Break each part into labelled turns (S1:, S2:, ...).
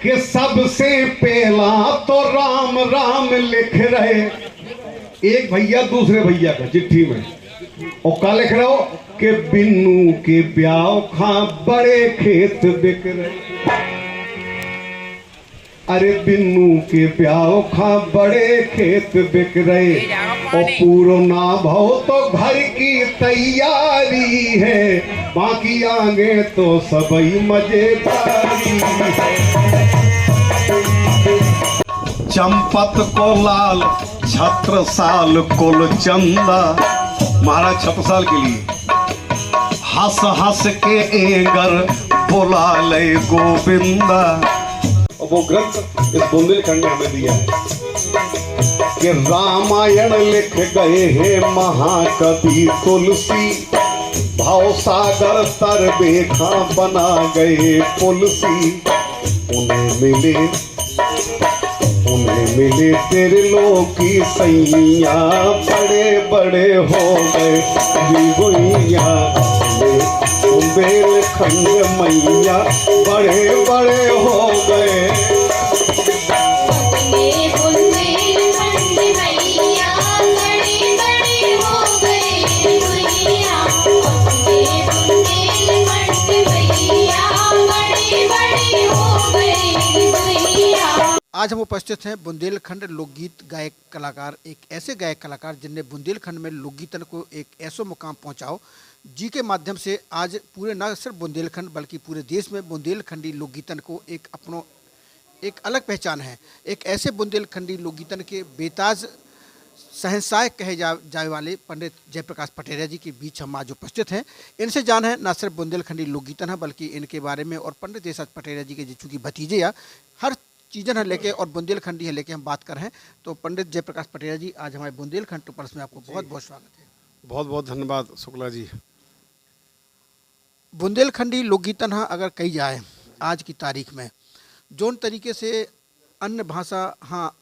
S1: कि सबसे पहला तो राम राम लिख रहे एक भैया दूसरे भैया का चिट्ठी में, और क्या लिख रहे हो कि बिन्नू के ब्याह खा बड़े खेत बिक रहे। अरे बिन्नू के ब्याह खा बड़े खेत बिक रहे, और पूरो ना भाव तो घर की तैयारी है, बाकी आगे तो सबई मजेदारी है। चंपत को लाल छत्रसाल कुल चंदा, महाराज छत्रसाल के लिए हंस हंस के एंगर बुला ले गोविंदा। और वो ग्रंथ इस बुंदेलखंड में हमें दिया है कि रामायण लिख गए हैं महाकवि तुलसी, भावसागर तर बेखा बना गए पुलसी। उन्हें मिले तेरे लोग की सैया, बड़े बड़े हो गए बिगुइया। बुंदेलखंड मैया बड़े बड़े हो गए।
S2: आज हम उपस्थित हैं बुंदेलखंड लोकगीत गायक कलाकार, एक ऐसे गायक कलाकार जिनने बुंदेलखंड में लोकगीतन को एक ऐसा मुकाम पहुंचाओ जी के माध्यम से आज पूरे न सिर्फ बुंदेलखंड बल्कि पूरे देश में बुंदेलखंडी लोकगीतन को एक अपनो एक अलग पहचान है। एक ऐसे बुंदेलखंडी लोकगीतन के बेताज शहंशाह कहे जाए वाले पंडित जयप्रकाश पटेरिया जी के बीच हम आज उपस्थित हैं। इनसे जान है न सिर्फ बुंदेलखंडी लोकगीतन है बल्कि इनके बारे में, और पंडित जयप्रकाश पटेरिया जी के चूँकि भतीजे या हर चीज़न है लेके और बुंदेलखंडी है लेके हम बात कर रहे हैं। तो पंडित जयप्रकाश पटेरिया जी, आज हमारे बुंदेलखंड टू प्लस में आपको बहुत बहुत स्वागत है।
S1: बहुत बहुत धन्यवाद शुक्ला जी।
S2: बुंदेलखंडी लोकगीतन हाँ अगर कही जाए आज की तारीख में जोन तरीके से अन्य भाषा हाँ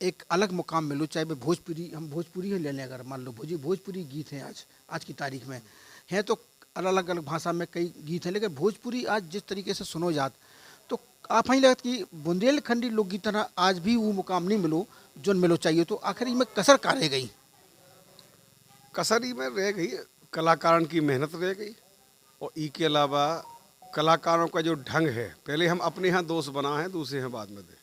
S2: एक अलग मुकाम मिलो, चाहे वे भोजपुरी, हम भोजपुरी ही ले लें, अगर मान लो भोजपुरी गीत हैं आज की तारीख में हैं, तो अलग अलग भाषा में कई गीत हैं, लेकिन भोजपुरी आज जिस तरीके से सुनो जात तो आप ही लगता कि बुंदेलखंडी लोकगीतन आज भी वो मुकाम नहीं मिलो जो मिलो चाहिए। तो आखिरी में कसर का रह गई?
S3: कसरी में रह गई कलाकारों की मेहनत रह गई, और इसके अलावा कलाकारों का जो ढंग है, पहले हम अपने यहाँ दोस्त बना है, दूसरे हैं बाद में दे।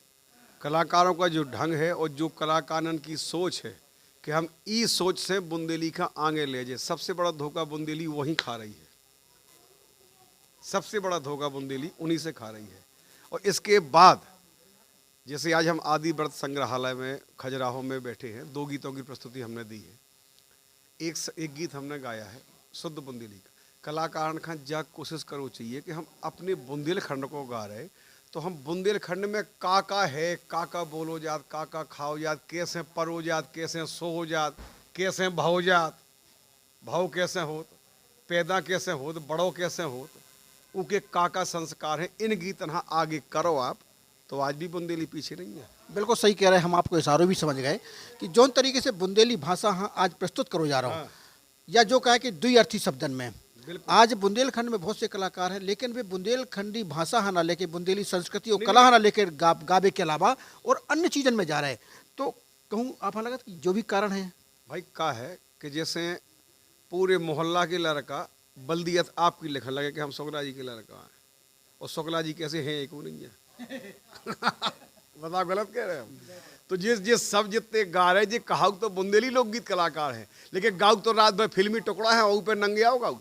S3: कलाकारों का जो ढंग है और जो कलाकारों की सोच है कि हम इस सोच से बुंदेली का आगे ले जाए, सबसे बड़ा धोखा बुंदेली वहीं खा रही है। सबसे बड़ा धोखा बुंदेली उन्हीं से खा रही है। और इसके बाद जैसे आज हम आदि व्रत संग्रहालय में खजुराहो में बैठे हैं, 2 गीतों की प्रस्तुति हमने दी है। एक गीत हमने गाया है शुद्ध बुंदेली का। कलाकार का जा कोशिश करो चाहिए कि हम अपने बुंदेलखंड को गा रहे, तो हम बुंदेलखंड में का है, का बोलो जात, का खाओ जात, कैसे परो जात, कैसे सो जात, कैसे भाव जात, भाव कैसे होत, पैदा कैसे होत, बड़ो कैसे होत, उनके का संस्कार है। इन गीत ना आगे करो आप, तो आज भी बुंदेली पीछे नहीं है।
S2: बिल्कुल सही कह रहे हैं, हम आपको इशारों भी समझ गए कि जौन तरीके से बुंदेली भाषा हाँ आज प्रस्तुत करो जा रहा हूँ, या जो कहा कि द्विअर्थी शब्दन में आज बुंदेलखंड में बहुत से कलाकार हैं, लेकिन वे बुंदेलखंडी भाषा हाँ ना लेके, बुंदेली संस्कृति और कला हाँ ना लेके गावे के अलावा और अन्य चीज़न में जा रहे हैं। तो कहूँ आप हाँ लगा कि जो भी कारण है
S3: भाई का है कि जैसे पूरे मोहल्ला के लड़का बल्दियत आपकी लिखने लगे कि हम शुक्ला जी के लड़का हैं, और शुक्ला जी कैसे हैं एक वो नहीं है। बताओ गलत कह रहे हैं हम। तो जिस सब जितने गा रहे जी कहा तो बुंदेली लोकगीत कलाकार हैं, लेकिन गाँव तो रात भर फिल्मी टुकड़ा है, वहीं पर नंगे आओ गाँव।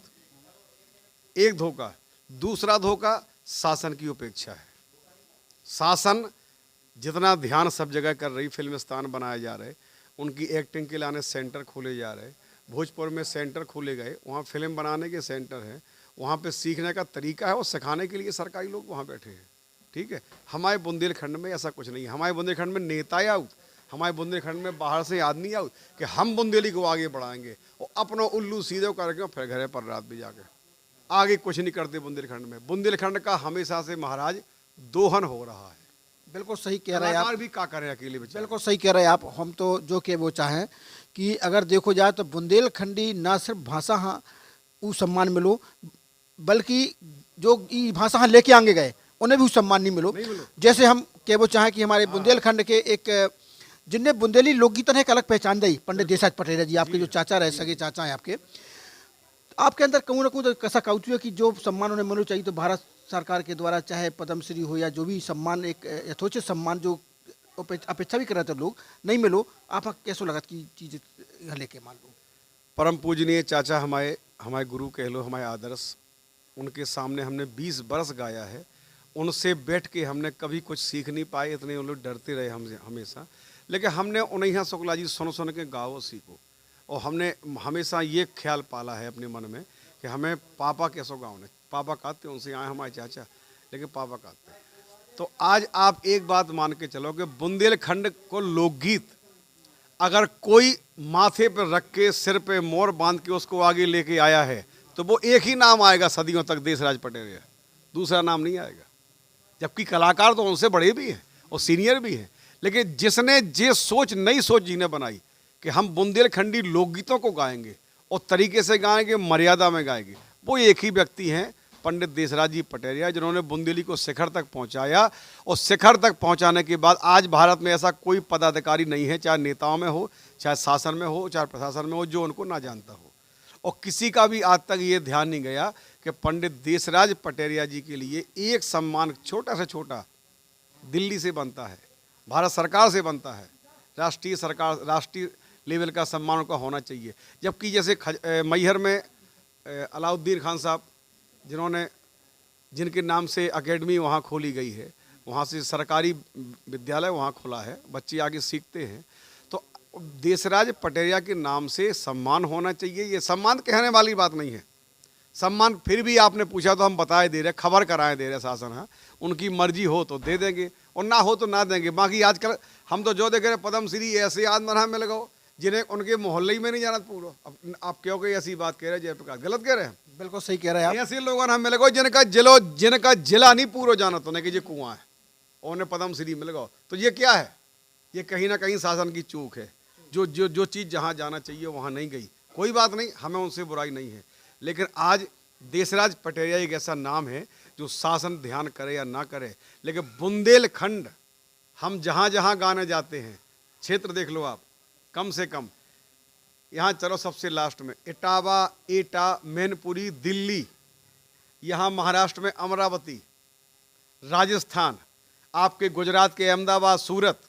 S3: एक धोखा। दूसरा धोखा शासन की उपेक्षा है। शासन जितना ध्यान सब जगह कर रही, फिल्मिस्तान बनाए जा रहे, उनकी एक्टिंग के लाने सेंटर खोले जा रहे। भोजपुर में सेंटर खोले गए, वहाँ फिल्म बनाने के सेंटर हैं, वहाँ पे सीखने का तरीका है और सिखाने के लिए सरकारी लोग वहाँ बैठे हैं। ठीक है, हमारे बुंदेलखंड में ऐसा कुछ नहीं है। हमारे बुंदेलखंड में नेता आउट, हमारे बुंदेलखंड में बाहर से आदमी आउट कि हम बुंदेली को आगे बढ़ाएंगे, और अपना उल्लू सीधे करके फिर घरे पर रात भी जाके आगे कुछ नहीं करते। बुंदेलखंड में बुंदेलखंड का हमेशा से महाराज दोहन हो रहा है।
S2: बिल्कुल सही कह रहे हैं आप।
S3: भी क्या करें अकेले बच्चे।
S2: बिल्कुल सही कह रहे हैं आप। हम तो जो कि वो चाहें कि अगर देखो जाए तो बुंदेलखंडी ना सिर्फ भाषा हाँ वो सम्मान मिलो, बल्कि जो ई भाषा हाँ लेके आगे गए उन्हें भी सम्मान नहीं मिलो। जैसे हम के वो चाहें कि हमारे बुंदेलखंड के एक जिनने बुंदेली लोकगीतन है एक अलग पहचान दी, पंडित देसराज पटेरिया जी, आपके जो चाचा रहे, सगे चाचा हैं आपके अंदर कहूँ ना कहूँ तो कैसा कहती है कि जो सम्मान उन्हें मिलना चाहिए तो भारत सरकार के द्वारा, चाहे पद्मश्री हो या जो भी सम्मान, एक यथोचित सम्मान जो अपेक्षा भी कर रहे थे लोग, नहीं मिलो, आप कैसो लगा की चीज़ लेके मान लो।
S3: परम पूजनीय चाचा हमारे गुरु कह लो, हमारे आदर्श, उनके सामने हमने 20 बरस गाया है। उनसे बैठ के हमने कभी कुछ सीख नहीं पाए, इतने उन लोग डरते रहे हमसे हमेशा। लेकिन हमने उन्हीं शुक्ला जी सुन के गाओ सीखो, और हमने हमेशा ये ख्याल पाला है अपने मन में कि हमें पापा कैसो गाँव ने, पापा कहते उनसे आए हमारे चाचा, लेकिन पापा कहते। तो आज आप एक बात मान के चलो कि बुंदेलखंड को लोकगीत अगर कोई माथे पर रख के सिर पे मोर बांध के उसको आगे लेके आया है तो वो एक ही नाम आएगा सदियों तक, देसराज पटेरिया, दूसरा नाम नहीं आएगा। जबकि कलाकार तो उनसे बड़े भी हैं और सीनियर भी हैं, लेकिन जिसने ये सोच, नई सोच जिन्हें बनाई कि हम बुंदेलखंडी लोकगीतों को गाएंगे और तरीके से गाएंगे, मर्यादा में गाएंगे, वो एक ही व्यक्ति हैं, पंडित देसराज जी पटेरिया, जिन्होंने बुंदेली को शिखर तक पहुंचाया। और शिखर तक पहुंचाने के बाद आज भारत में ऐसा कोई पदाधिकारी नहीं है, चाहे नेताओं में हो, चाहे शासन में हो, चाहे प्रशासन में हो, जो उनको ना जानता हो। और किसी का भी आज तक ये ध्यान नहीं गया कि पंडित देसराज पटेरिया जी के लिए एक सम्मान छोटा से छोटा दिल्ली से बनता है, भारत सरकार से बनता है, राष्ट्रीय सरकार, राष्ट्रीय लेवल का सम्मान उनका होना चाहिए। जबकि जैसे मैहर में अलाउद्दीन खान साहब, जिनके नाम से एकेडमी वहाँ खोली गई है, वहाँ से सरकारी विद्यालय वहाँ खुला है, बच्चे आगे सीखते हैं, तो देसराज पटेरिया के नाम से सम्मान होना चाहिए। ये सम्मान कहने वाली बात नहीं है, सम्मान फिर भी आपने पूछा तो हम बताए दे रहे, खबर कराए दे रहे शासन। हाँ, उनकी मर्जी हो तो दे देंगे और ना हो तो ना देंगे। बाकी आजकल हम तो जो देख रहे पद्मश्री ऐसे आदमी मिल गए जिन्हें उनके मोहल्ले ही में नहीं जाना पूरा। अब आप क्यों कोई ऐसी बात कह रहे हैं जयप्रकाश, गलत कह रहे हैं?
S2: बिल्कुल सही कह रहे हैं आप।
S3: ऐसे लोगों ने मिल गए जिनका जिला नहीं पूरा जाना तो कि ये कुआं है और उन्हें पद्मश्री मिल गए, तो ये क्या है? ये कहीं ना कहीं शासन की चूक है। जो चीज़ जहाँ जाना चाहिए वहाँ नहीं गई, कोई बात नहीं, हमें उनसे बुराई नहीं है। लेकिन आज देसराज पटेरिया एक ऐसा नाम है जो शासन ध्यान करे या ना करे, लेकिन बुंदेलखंड हम जहाँ जहाँ गाने जाते हैं, क्षेत्र देख लो आप, कम से कम यहाँ चलो सबसे लास्ट में इटावा, एटा, मैनपुरी, दिल्ली, यहाँ महाराष्ट्र में अमरावती, राजस्थान, आपके गुजरात के अहमदाबाद, सूरत,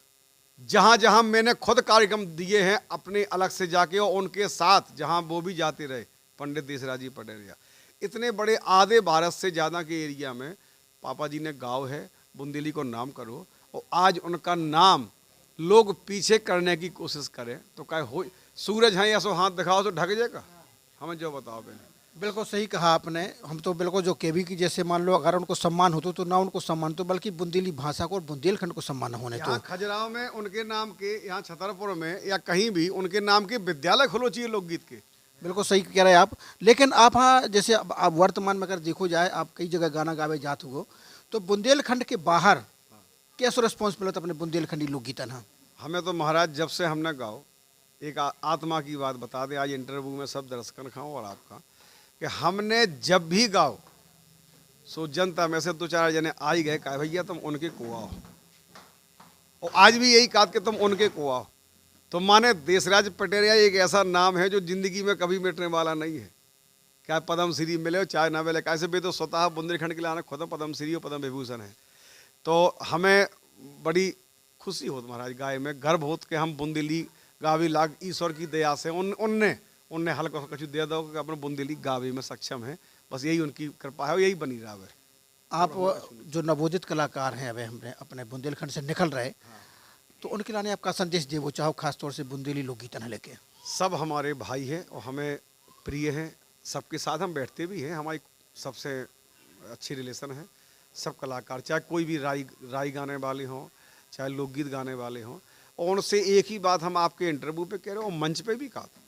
S3: जहाँ जहाँ मैंने खुद कार्यक्रम दिए हैं अपने अलग से जाके, और उनके साथ जहाँ वो भी जाते रहे पंडित देसराज जी पटेरिया, इतने बड़े आधे भारत से ज़्यादा के एरिया में पापा जी ने गाँव है, बुंदेली को नाम करो, और आज उनका नाम लोग पीछे करने की कोशिश करें तो क्या हो? सूरज है या सो हाथ दिखाओ तो ढक जाएगा? हमें जो बताओ बहन।
S2: बिल्कुल सही कहा आपने। हम तो बिल्कुल जो केवी की जैसे मान लो अगर उनको सम्मान हो तो ना उनको सम्मान तो बल्कि बुंदेली भाषा को और बुंदेलखंड को सम्मान होने तो
S3: खजुराहो में उनके नाम के, यहाँ छतरपुर में या कहीं भी उनके नाम के विद्यालय खोलो चाहिए लोकगीत के।
S2: बिल्कुल सही कह रहे हैं आप। लेकिन आप हाँ जैसे आप वर्तमान में अगर देखो जाए, आप कई जगह गाना गावे जात हो तो बुंदेलखंड के बाहर कैसा रिस्पॉन्स मिला था अपने बुंदेलखंडी लोकगीतन? हाँ,
S3: हमें तो महाराज जब से हमने गाओ, एक आत्मा की बात बता दें आज इंटरव्यू में सब दर्शकन खाओ और आपका, कि हमने जब भी गाओ सो जनता में से 2-4 जने आ ही गए, कहा भैया तुम उनके को आओ, और आज भी यही कहा कि तुम उनके को आओ। तो माने देसराज पटेरिया एक ऐसा नाम है जो जिंदगी में कभी मिटने वाला नहीं है, क्या पद्मश्री मिले हो चाहे ना मिले। कैसे भी तो स्वतः बुंदेलखंड के लिए आना खुद पद्मश्री और पद्म विभूषण है। तो हमें बड़ी खुशी होती महाराज, गाय में गर्व होत कि हम बुंदेली गावी लाग, ईश्वर की दया से उनने हल्का कुछ दे दो कि अपने बुंदेली गावी में सक्षम है, बस यही उनकी कृपा है और यही बनी रहा है।
S2: आप जो नवोदित कलाकार हैं अभी हमने अपने बुंदेलखंड से निकल रहे, तो उनके लाने आपका संदेश दे वो चाहो, खासतौर से बुंदेली लोकगीतन लेके? सब
S3: हमारे भाई हैं और हमें प्रिय हैं, सबके साथ हम बैठते भी हैं, हमारी सबसे अच्छी रिलेशन है। सब कलाकार चाहे कोई भी राई गाने वाले हों, चाहे लोकगीत गाने वाले हों, और उनसे एक ही बात हम आपके इंटरव्यू पे कह रहे हो, मंच पे भी कहा था।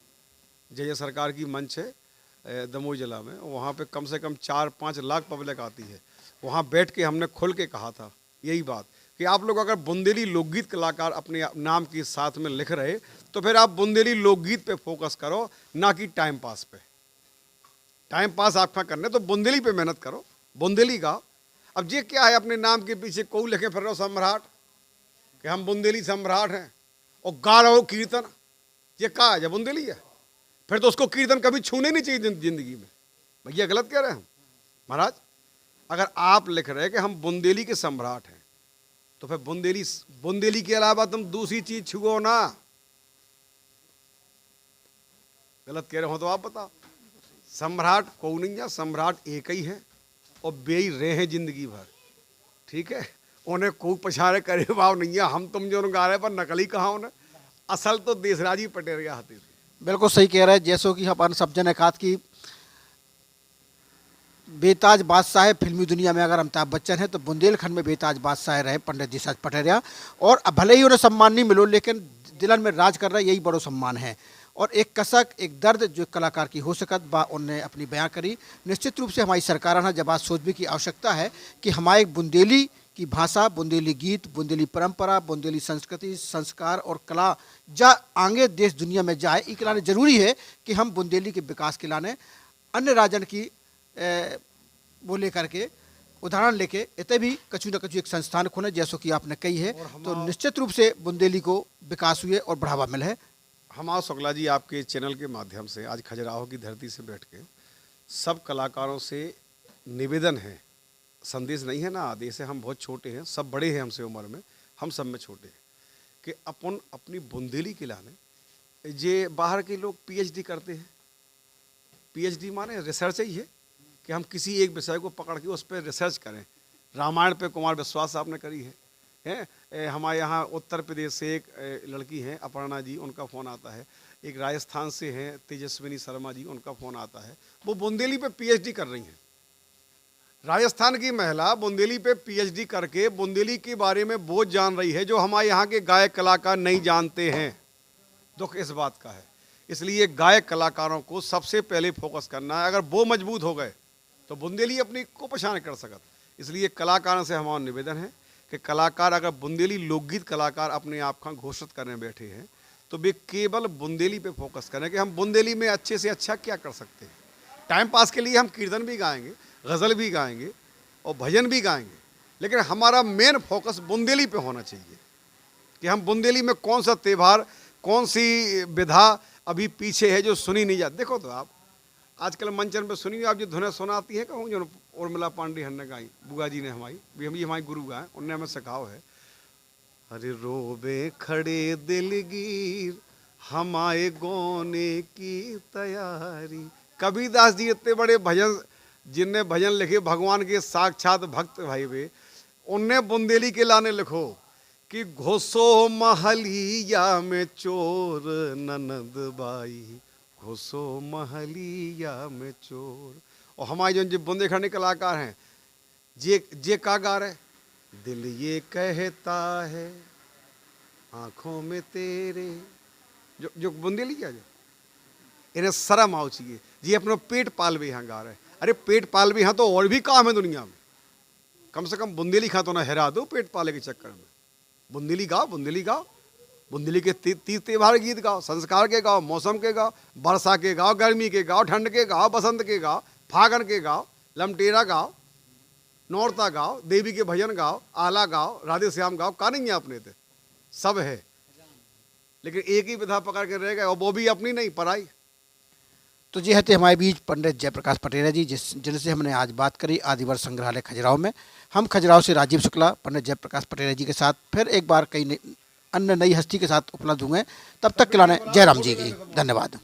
S3: जय सरकार की मंच है दमोह जिला में, वहाँ पे कम से कम 4-5 लाख पब्लिक आती है। वहाँ बैठ के हमने खुल के कहा था यही बात कि आप लोग अगर बुंदेली लोकगीत कलाकार अपने नाम के साथ में लिख रहे तो फिर आप बुंदेली लोकगीत पे फोकस करो, ना कि टाइम पास पे। टाइम पास आपका करने तो बुंदेली पे मेहनत करो, बुंदेली गाओ। अब ये क्या है, अपने नाम के पीछे कोई लिखे फिर रहो सम्राट, कि हम बुंदेली सम्राट हैं, और गा रहे हो कीर्तन। ये क्या है, बुंदेली है? फिर तो उसको कीर्तन कभी छूने नहीं चाहिए जिंदगी में। भैया गलत कह रहे हैं हम महाराज। अगर आप लिख रहे हैं कि हम बुंदेली के सम्राट हैं, तो फिर बुंदेली के अलावा तुम दूसरी चीज छुओ ना। गलत कह रहे हो तो आप बताओ। सम्राट को नहीं है, सम्राट एक ही है, और बे रहे हैं जिंदगी भर, ठीक है। उन्हें कोई पछाड़े करे भाव नहीं है। हम तुम जो गा रहे पर नकली कहा उन्हें, असल तो देशराजी पटेरिया हाथी थे।
S2: बिल्कुल सही कह रहे हैं। जैसो कि अपन सब जने कहा कि बेताज बादशाह है फिल्मी दुनिया में, अगर अमिताभ बच्चन है तो बुंदेलखंड में बेताज बादशाह रहे पंडित देशराज पटेरिया। और भले ही उन्हें सम्मान नहीं मिलो, लेकिन दिलन में राज कर रहा है, यही बड़ो सम्मान है। और एक कसक, एक दर्द जो कलाकार की हो सकत बा उन्हें अपनी बयां करी। निश्चित रूप से हमारी सरकार है जब बात सोचने की आवश्यकता है कि हमारे बुंदेली की भाषा, बुंदेली गीत, बुंदेली परंपरा, बुंदेली संस्कृति, संस्कार और कला जा आगे देश दुनिया में जाए। ई लाने जरूरी है कि हम बुंदेली के विकास के लाने अन्य राज्यन की वो लेकर के उदाहरण लेके इतने भी कछु न कछु एक संस्थान खोले, जैसो कि आपने कही है, तो निश्चित रूप से बुंदेली को विकास हुए और बढ़ावा मिले है।
S3: हमारा शुक्ला जी आपके चैनल के माध्यम से आज खजुराहो की धरती से बैठ के सब कलाकारों से निवेदन है, संदेश नहीं है ना, आदेश है। हम बहुत छोटे हैं, सब बड़े हैं हमसे उम्र में, हम सब में छोटे हैं, कि अपन अपनी बुंदेली के लाने जे बाहर के लोग पीएचडी करते हैं। पीएचडी माने रिसर्च ही है कि हम किसी एक विषय को पकड़ के उस पर रिसर्च करें। रामायण पे कुमार विश्वास साहब ने करी है। हमारे यहाँ उत्तर प्रदेश से एक लड़की हैं अपर्णा जी, उनका फ़ोन आता है। एक राजस्थान से हैं तेजस्विनी शर्मा जी, उनका फ़ोन आता है। वो बुंदेली पे पीएचडी कर रही हैं। राजस्थान की महिला बुंदेली पे पीएचडी करके बुंदेली के बारे में बहुत जान रही है, जो हमारे यहाँ के गायक कलाकार नहीं जानते हैं। दुख इस बात का है। इसलिए गायक कलाकारों को सबसे पहले फोकस करना है। अगर वो मजबूत हो गए तो बुंदेली अपनी को पहचान कर सकत। इसलिए कलाकारों से हमारा निवेदन है कि कलाकार अगर बुंदेली लोकगीत कलाकार अपने आप का घोषित करने बैठे हैं, तो वे केवल बुंदेली पे फोकस करें कि हम बुंदेली में अच्छे से अच्छा क्या कर सकते हैं। टाइम पास के लिए हम कीर्तन भी गाएंगे, गज़ल भी गाएंगे और भजन भी गाएंगे, लेकिन हमारा मेन फोकस बुंदेली पे होना चाहिए कि हम बुंदेली में कौन सा त्यौहार, कौन सी विधा अभी पीछे है जो सुनी नहीं जाती। देखो तो आप आजकल मंचन पे सुनी आप जो धुनें सुनाती हैं, कहूँ जो उर्मिला पांडे ने गाई, बुआ जी ने हमारी गुरु गाए, उनने हमें सिखाओ है। अरे रोबे खड़े दिलगीर हमारे गोने की तैयारी। कबीरदास जी इतने बड़े भजन जिनने भजन लिखे, भगवान के साक्षात भक्त भाई वे, उनने बुंदेली के लाने लिखो कि घोसो महलिया में चोर ननद बाई, घोसो महलिया में चोर। और हमारे जो बुंदेलखंडी कलाकार हैं, जे का गा रहे, दिल ये कहता है आंखों में तेरे, जो बुंदेली क्या, जो इन्हें शर्म आओ चाहिए जी, अपना पेट पालवे यहाँ गा रहे। अरे पेट पालवे यहाँ तो और भी काम है दुनिया में, कम से कम बुंदेली खा तो ना हेरा दो पेट पाले के चक्कर में। बुंदेली गाओ, बुंदेली गाओ, बुंदेली के तीज त्योहार गीत गाओ, संस्कार के गाओ, मौसम के गाओ, वर्षा के गाओ, गर्मी के गाओ, ठंड के गाओ, बसंत के गाओ, फागन के गाओ, लमटेरा गाओ, नौरता गाओ, देवी के भजन गाओ, आला गाओ, राधे श्याम गाओ। का नहीं है अपने थे, सब है, लेकिन एक ही विधा पकड़ के रह गए, और वो भी अपनी नहीं पराई।
S2: तो जी है हमारे बीच पंडित जयप्रकाश पटेरिया जी, जिनसे हमने आज बात करी आदिवर्ष संग्रहालय खजुराहो में। हम खजुराहो से राजीव शुक्ला पंडित जयप्रकाश पटेरिया जी के साथ फिर एक बार कई अन्य नई हस्ती के साथ उपलब्ध हुए। तब तक के लिए जय राम जी की धन्यवाद।